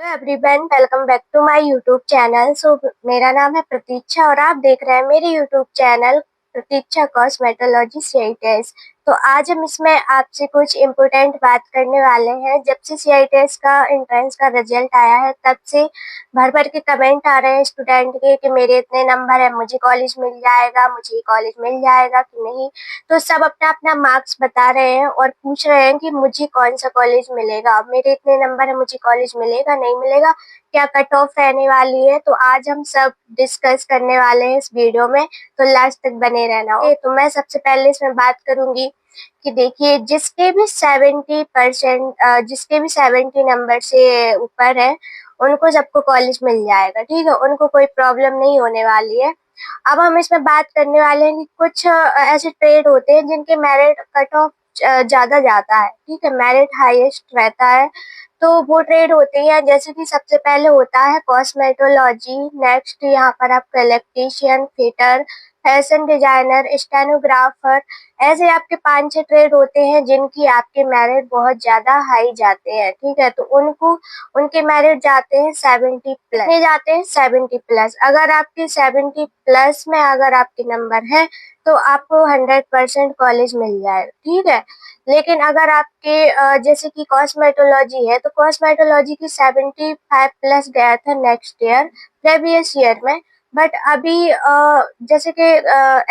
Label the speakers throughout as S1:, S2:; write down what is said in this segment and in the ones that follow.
S1: Everyone, welcome back to my YouTube channel. मेरा नाम है प्रतीक्षा और आप देख रहे हैं मेरे यूट्यूब चैनल प्रतीक्षा कॉस्मेटोलॉजी सीआईटीएस। तो आज हम इसमें आपसे कुछ इम्पोर्टेंट बात करने वाले हैं। जब से सीआईटीएस का एंट्रेंस का रिजल्ट आया है तब से भर भर के कमेंट आ रहे हैं स्टूडेंट के कि मेरे इतने नंबर है, मुझे कॉलेज मिल जाएगा, मुझे ये कॉलेज मिल जाएगा कि नहीं। तो सब अपना अपना मार्क्स बता रहे हैं और पूछ रहे हैं कि मुझे कौन सा कॉलेज मिलेगा, मेरे इतने नंबर है, मुझे कॉलेज मिलेगा नहीं मिलेगा, क्या कट ऑफ रहने वाली है। तो आज हम सब डिस्कस करने वाले हैं इस वीडियो में, तो लास्ट तक बने रहना। तो मैं सबसे पहले इसमें बात करूंगी कि देखिए, जिसके भी 70%, जिसके भी 70 नंबर से ऊपर है उनको सबको कॉलेज मिल जाएगा, ठीक है, उनको कोई प्रॉब्लम नहीं होने वाली है। अब हम इसमें बात करने वाले हैं कि कुछ ऐसे ट्रेड होते हैं जिनके मेरिट कट ऑफ ज्यादा जाता है, ठीक है, मेरिट हाईएस्ट रहता है। तो वो ट्रेड होती है, जैसे कि सबसे पहले होता है कॉस्मेटोलॉजी, नेक्स्ट यहाँ पर आपका electrician, fitter, fashion designer, stenographer. ऐसे आपके 5-6 ट्रेड होते हैं जिनकी आपके मेरिट बहुत ज्यादा हाई जाते हैं, ठीक है। तो उनको उनके मेरिट जाते हैं 70 प्लस, कितने जाते हैं 70 प्लस। अगर आपके 70 प्लस में अगर आपके नंबर है तो आपको 100% कॉलेज मिल जाएगा, ठीक है। लेकिन अगर आपके जैसे कि कॉस्मेटोलॉजी है तो कॉस्मेटोलॉजी की 75 प्लस गया था नेक्स्ट ईयर, प्रीवियस ईयर में। बट अभी जैसे कि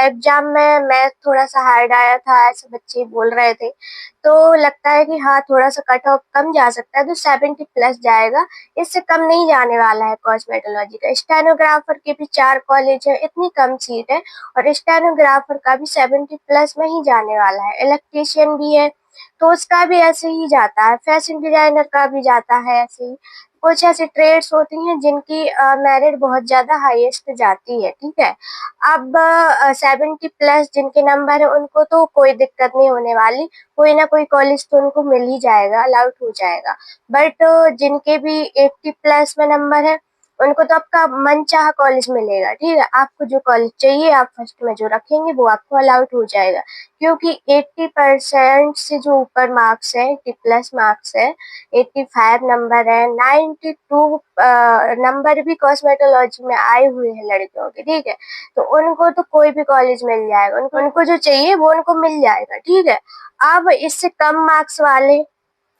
S1: एग्जाम में मैथ थोड़ा सा हार्ड आया था, ऐसे बच्चे बोल रहे थे, तो लगता है कि हाँ थोड़ा सा कट ऑफ कम जा सकता है, तो 70 प्लस जाएगा, इससे कम नहीं जाने वाला है कॉस्मेटोलॉजी का। स्टेनोग्राफर के भी 4 कॉलेज है, इतनी कम सीट है और स्टेनोग्राफर का भी 70 प्लस में ही जाने वाला है। इलेक्ट्रीशियन भी है तो उसका भी ऐसे ही जाता है, फैशन डिजाइनर का भी जाता है ऐसे ही। कुछ ऐसी ट्रेड्स होती हैं जिनकी मेरिट बहुत ज्यादा हाईएस्ट जाती है, ठीक है। अब 70 प्लस जिनके नंबर है उनको तो कोई दिक्कत नहीं होने वाली, कोई ना कोई कॉलेज तो उनको मिल ही जाएगा, अलाउड हो जाएगा। बट जिनके भी 80 प्लस में नंबर है उनको तो आपका मनचाहा कॉलेज मिलेगा, ठीक है। आपको जो कॉलेज चाहिए आप फर्स्ट में जो रखेंगे वो आपको अलाउड हो जाएगा, क्योंकि 80% से जो ऊपर मार्क्स है, 80 प्लस मार्क्स है, 85 नंबर है, 92 नंबर भी कॉस्मेटोलॉजी में आए हुए हैं लड़कियों के, ठीक है। तो उनको तो कोई भी कॉलेज मिल जाएगा, उनको जो चाहिए वो उनको मिल जाएगा, ठीक है। अब इससे कम मार्क्स वाले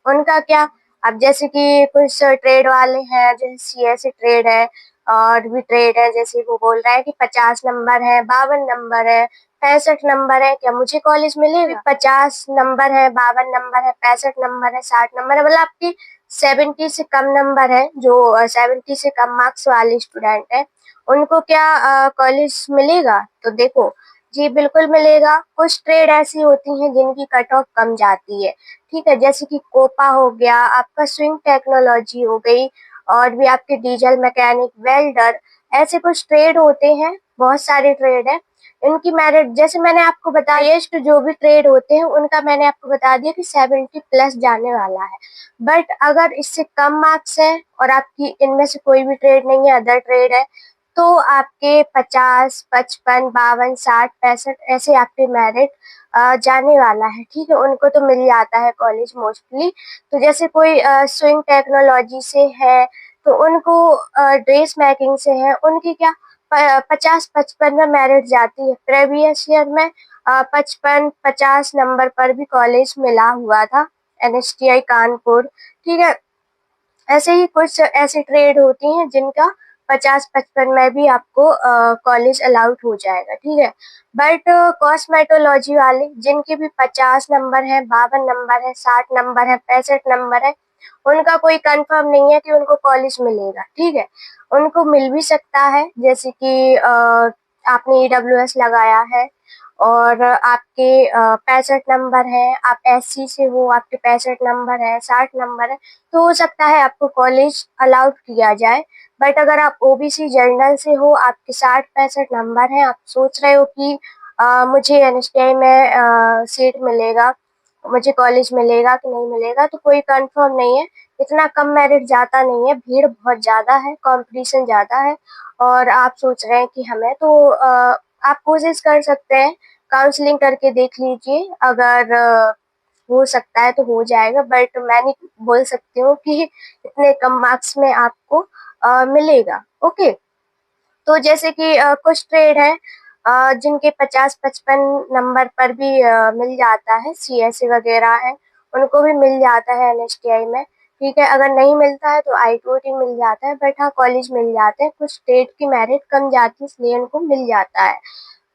S1: उनका क्या। अब जैसे कि कुछ ट्रेड वाले हैं, जैसे सीएससी ट्रेड है और भी ट्रेड है, जैसे वो बोल रहा है कि 50 नंबर है, 52 नंबर है, 65 नंबर है, क्या मुझे कॉलेज मिलेगा। 50 नंबर है, 52 नंबर है, 65 नंबर है, 60 नंबर है, मतलब आपकी 70 से कम नंबर है, जो 70 से कम मार्क्स वाले स्टूडेंट है उनको क्या कॉलेज मिलेगा। तो देखो जी, बिल्कुल मिलेगा। कुछ ट्रेड ऐसी होती हैं जिनकी कट ऑफ कम जाती है, ठीक है, जैसे कि कोपा हो गया, आपका स्विंग टेक्नोलॉजी हो गई, और भी आपके डीजल मैकेनिक, वेल्डर, ऐसे कुछ ट्रेड होते हैं, बहुत सारे ट्रेड है। इनकी मेरिट जैसे मैंने आपको बताया, हाईएस्ट जो भी ट्रेड होते हैं उनका मैंने आपको बता दिया कि 70 प्लस जाने वाला है। बट अगर इससे कम मार्क्स है और आपकी इनमें से कोई भी ट्रेड नहीं है, अदर ट्रेड है, तो आपके 50, 55, 52, 60, 65 ऐसे आपके मेरिट जाने वाला है, ठीक है। उनको तो मिल जाता है कॉलेज मोस्टली। तो जैसे कोई स्विंग टेक्नोलॉजी से है तो उनको ड्रेस मेकिंग से है, उनकी क्या 50-55 में मेरिट जाती है। प्रीवियस ईयर में 55-50 नंबर पर भी कॉलेज मिला हुआ था, एनएसटीआई कानपुर, ठीक है। ऐसे ही कुछ ऐसी ट्रेड होती हैं जिनका 50-55 में भी आपको कॉलेज अलाउड हो जाएगा, ठीक है। बट कॉस्मेटोलॉजी वाले जिनके भी 50 नंबर है, 52 नंबर है, 60 नंबर है, 65 नंबर है, उनका कोई कंफर्म नहीं है कि उनको कॉलेज मिलेगा, ठीक है। उनको मिल भी सकता है, जैसे कि आपने ईडब्ल्यूएस लगाया है और आपके 65 नंबर है, आप एससी से हो, आपके 65 नंबर है, 60 नंबर है, तो हो सकता है आपको कॉलेज अलाउड किया जाए। बट अगर आप ओबीसी जनरल से हो, आपके 60-65 नंबर हैं, आप सोच रहे हो कि मुझे एनएसटीआई में सीट मिलेगा, मुझे कॉलेज मिलेगा कि नहीं मिलेगा, तो कोई कंफर्म नहीं है। इतना कम मेरिट जाता नहीं है, भीड़ बहुत ज्यादा है, कंपटीशन ज्यादा है, और आप सोच रहे हैं कि हमें तो आप कोशिश कर सकते हैं, काउंसलिंग करके देख लीजिए। अगर हो सकता है तो हो जाएगा, बट मैं नहीं बोल सकती हूँ कि इतने कम मार्क्स में आपको मिलेगा। ओके, तो जैसे कि कुछ ट्रेड है जिनके 50-55 नंबर पर भी मिल जाता है, सीएसए वगैरह है उनको भी मिल जाता है एनएसटीआई में। ठीक है, अगर नहीं मिलता है तो आईटीओटी मिल जाता है, बट हाँ कॉलेज मिल जाते हैं। कुछ स्टेट की मेरिट कम जाती है इसलिए उनको मिल जाता है।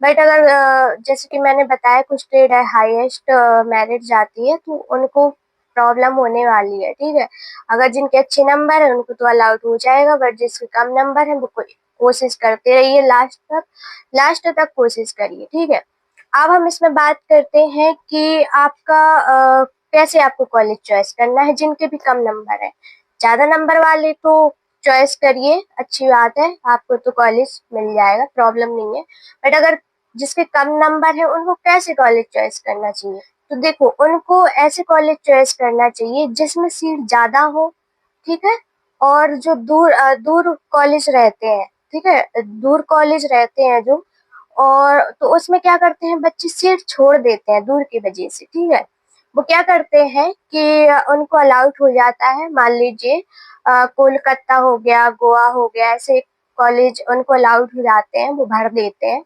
S1: बट अगर जैसे कि मैंने बताया कुछ ट्रेड है हाईएस्ट मेरिट जाती है तो उनको प्रॉब्लम होने वाली है। ठीक है, अगर जिनके अच्छे नंबर है उनको तो अलाउड हो जाएगा, बट जिसके कम नंबर है वो कोशिश करते रहिए, लास्ट तक कोशिश करिए। ठीक है, अब हम इसमें बात करते हैं कि आपका कैसे आपको कॉलेज चॉइस करना है। जिनके भी कम नंबर है, ज्यादा नंबर वाले को चॉइस करिए, अच्छी बात है, आपको तो कॉलेज मिल जाएगा, प्रॉब्लम नहीं है। बट अगर जिसके कम नंबर है उनको कैसे कॉलेज चॉइस करना चाहिए, तो देखो उनको ऐसे कॉलेज चॉइस करना चाहिए जिसमें सीट ज्यादा हो। ठीक है, और जो दूर कॉलेज रहते हैं, ठीक है, दूर कॉलेज रहते हैं जो, और तो उसमें क्या करते हैं बच्चे सीट छोड़ देते हैं दूर की वजह से। ठीक है, वो क्या करते हैं कि उनको अलाउड हो जाता है, मान लीजिए कोलकाता हो गया, गोवा हो गया, ऐसे कॉलेज उनको अलाउड हो जाते हैं, वो भर देते हैं,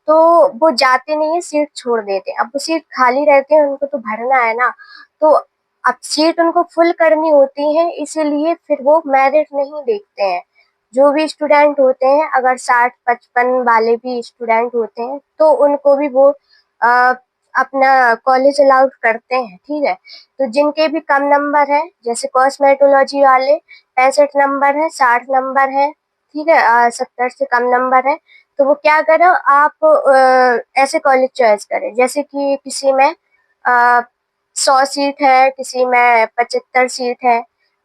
S1: तो वो जाते नहीं है, सीट छोड़ देते हैं। अब वो सीट खाली रहती है, उनको तो भरना है ना, तो अब सीट उनको फुल करनी होती है, इसीलिए फिर वो मेरिट नहीं देखते हैं। जो भी स्टूडेंट होते हैं, अगर 60-55 वाले भी स्टूडेंट होते हैं तो उनको भी वो अ, अपना कॉलेज अलाउड करते हैं। ठीक है, तो जिनके भी कम नंबर है, जैसे कॉस्मेटोलॉजी वाले 65 नंबर है, 60 नंबर है, ठीक है, 70 से कम नंबर है, तो वो क्या करो आप ऐसे कॉलेज चॉइस करें, जैसे कि किसी में 100 सीट है, किसी में 75 सीट है,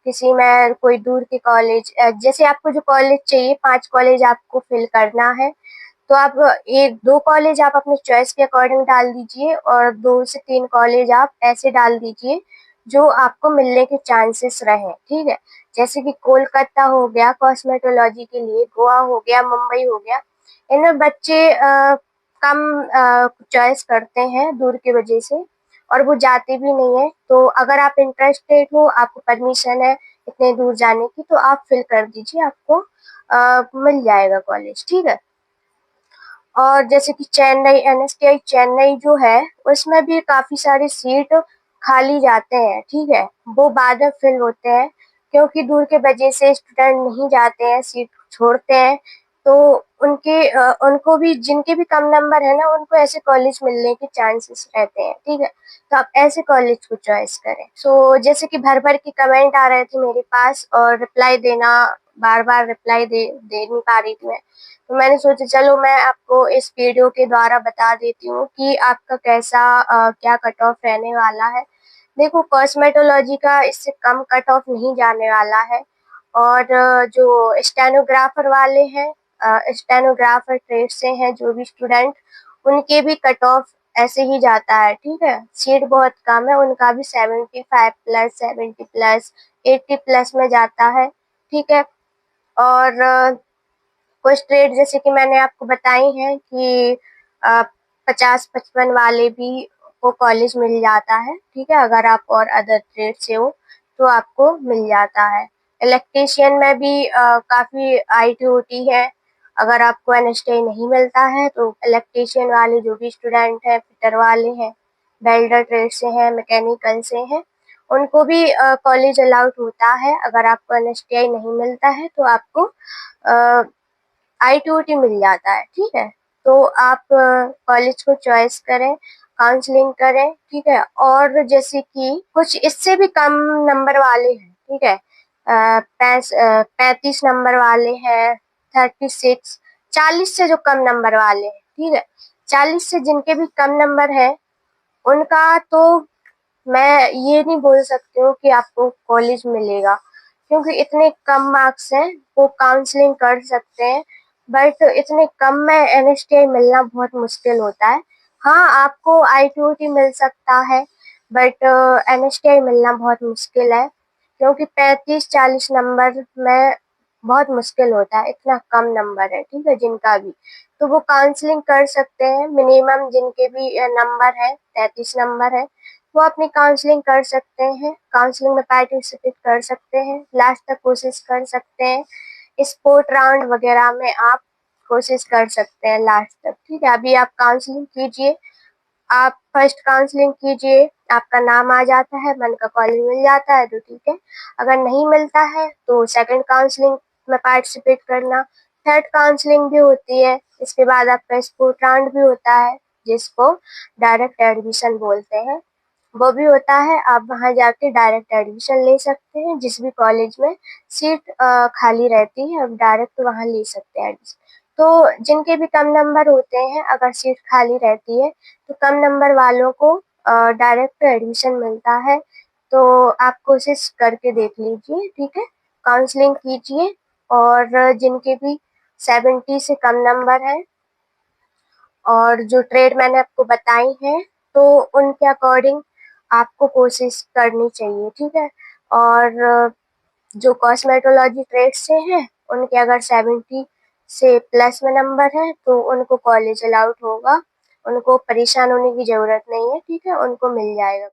S1: किसी में कोई दूर के कॉलेज, जैसे आपको जो कॉलेज चाहिए, 5 कॉलेज आपको फिल करना है, तो आप 1-2 कॉलेज आप अपने चॉइस के अकॉर्डिंग डाल दीजिए, और 2 से 3 कॉलेज आप ऐसे डाल दीजिए जो आपको मिलने के चांसेस रहे। ठीक है, जैसे कि कोलकाता हो गया कॉस्मेटोलॉजी के लिए, गोवा हो गया, मुंबई हो गया, इनमें बच्चे कम चॉइस करते हैं दूर की वजह से, और वो जाते भी नहीं है। तो अगर आप इंटरेस्टेड हो, आपको परमिशन है इतने दूर जाने की, तो आप फिल कर दीजिए, आपको मिल जाएगा कॉलेज। ठीक है, और जैसे कि चेन्नई, एनएसटीआई चेन्नई जो है, उसमें भी काफी सारी सीट खाली जाते हैं। ठीक है, वो बाद में फिल होते हैं, क्योंकि दूर के वजह से स्टूडेंट नहीं जाते हैं, सीट छोड़ते हैं, तो उनको भी, जिनके भी कम नंबर है ना, उनको ऐसे कॉलेज मिलने के चांसेस रहते हैं। ठीक है, तो आप ऐसे कॉलेज को चॉइस करें। जैसे कि भर भर के कमेंट आ रहे थे मेरे पास, और रिप्लाई देना, बार बार रिप्लाई दे नहीं पा रही थी मैं, तो मैंने सोचा चलो मैं आपको इस वीडियो के द्वारा बता देती हूँ कि आपका कैसा क्या कट ऑफ रहने वाला है। देखो कॉस्मेटोलॉजी का इससे कम कट ऑफ नहीं जाने वाला है, और जो स्टेनोग्राफर वाले हैं, स्टेनोग्राफर ट्रेड से हैं जो भी स्टूडेंट, उनके भी कट ऑफ ऐसे ही जाता है। ठीक है, सीट बहुत कम है, उनका भी 75+, 70+, 80+ में जाता है। ठीक है, और कुछ ट्रेड जैसे कि मैंने आपको बताई हैं कि 50-55 वाले भी को कॉलेज मिल जाता है। ठीक है, अगर आप और अदर ट्रेड से हो तो आपको मिल जाता है। इलेक्ट्रीशियन में भी काफ़ी आईटीओटी है, अगर आपको एनएसटीआई नहीं मिलता है तो इलेक्ट्रीशियन वाले जो भी स्टूडेंट हैं, फिटर वाले हैं, वेल्डर ट्रेड से हैं, मैकेनिकल से हैं, उनको भी कॉलेज अलाउड होता है। अगर आपको एनएसटीआई नहीं मिलता है तो आपको आईटीओटी मिल जाता है। ठीक है, तो आप कॉलेज को चॉइस करें, काउंसलिंग करें। ठीक है, और जैसे कि कुछ इससे भी कम नंबर वाले हैं, ठीक है, 35 नंबर वाले हैं, 36, 40 से जो कम नंबर वाले हैं, ठीक है, 40 से जिनके भी कम नंबर है, उनका तो मैं ये नहीं बोल सकती हूँ कि आपको कॉलेज मिलेगा, क्योंकि इतने कम मार्क्स हैं, वो काउंसलिंग कर सकते हैं, बट इतने कम में एनएसटीआई मिलना बहुत मुश्किल होता है। हाँ, आपको आईटीओटी मिल सकता है, बट एनएसटीआई मिलना बहुत मुश्किल है, क्योंकि 35-40 नंबर में बहुत मुश्किल होता है, इतना कम नंबर है। ठीक है, जिनका भी, तो वो काउंसलिंग कर सकते हैं। मिनिमम जिनके भी नंबर है 33 नंबर है, वो अपनी काउंसलिंग कर सकते हैं, काउंसलिंग में पार्टिसिपेट कर सकते हैं, लास्ट तक कोशिश कर सकते हैं। स्पोर्ट राउंड वगैरह में आप कोशिश कर सकते हैं लास्ट तक। ठीक है, अभी आप काउंसलिंग कीजिए, आप फर्स्ट काउंसलिंग कीजिए, आपका नाम आ जाता है, मन का कॉलेज मिल जाता है तो ठीक है, अगर नहीं मिलता है तो सेकंड काउंसलिंग में पार्टिसिपेट करना, थर्ड काउंसलिंग भी होती है, इसके बाद आपका स्पोर्ट राउंड भी होता है जिसको डायरेक्ट एडमिशन बोलते हैं, वो भी होता है। आप वहां जाके डायरेक्ट एडमिशन ले सकते हैं, जिस भी कॉलेज में सीट खाली रहती है, आप डायरेक्ट वहां ले सकते हैं एडमिशन। तो जिनके भी कम नंबर होते हैं, अगर सीट खाली रहती है तो कम नंबर वालों को डायरेक्ट एडमिशन मिलता है। तो आप कोशिश करके देख लीजिए, ठीक है, काउंसलिंग कीजिए। और जिनके भी 70 से कम नंबर है और जो ट्रेड मैंने आपको बताई हैं, तो उनके अकॉर्डिंग आपको कोशिश करनी चाहिए, ठीक है। और जो कॉस्मेटोलॉजी ट्रेड से हैं, उनके अगर 70 से प्लस में नंबर है तो उनको कॉलेज अलाउड होगा, उनको परेशान होने की ज़रूरत नहीं है, ठीक है, उनको मिल जाएगा।